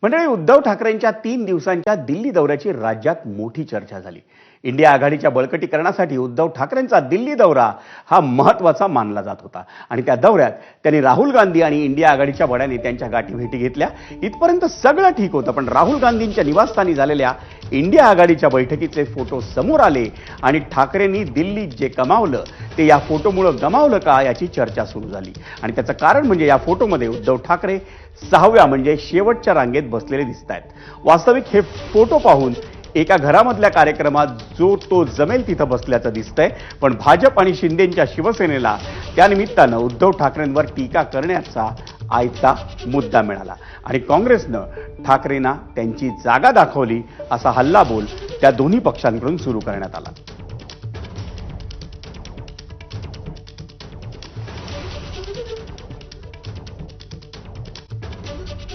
मंडळी, उद्धव ठाकरेंच्या 3 दिवसांच्या दिल्ली दौऱ्याची राज्यात मोठी चर्चा झाली। इंडिया आघाडीच्या बळकटीकरणासाठी उद्धव ठाकरेंचा दिल्ली दौरा हा महत्त्वाचा मानला जात होता आणि त्या दौऱ्यात त्यांनी राहुल गांधी आणि इंडिया आघाडीच्या बड्या नेत्यांच्या गाठीभेटी घेतल्या। इथपर्यंत सगळं ठीक होतं, पण राहुल गांधींच्या निवासस्थानी झालेल्या इंडिया आघाडीच्या बैठकीचे फोटो समोर आले आणि ठाकरेंनी दिल्लीत जे कमावलं ते या फोटोमुळे गमावलं का याची चर्चा सुरू झाली। आणि त्याचं कारण म्हणजे या फोटोमध्ये उद्धव ठाकरे 6व्या म्हणजे शेवटच्या रांगेत बसलेले दिसतायत। वास्तविक हे फोटो पाहून एका घरामधल्या कार्यक्रमात जो तो जमेल तिथं बसल्याचं दिसतंय, पण भाजप आणि शिंदेंच्या शिवसेनेला त्यानिमित्तानं उद्धव ठाकरेंवर टीका करण्याचा आयता मुद्दा मिळाला आणि काँग्रेसनं ठाकरेंना त्यांची जागा दाखवली असा हल्लाबोल त्या दोन्ही पक्षांकडून सुरू करण्यात आला।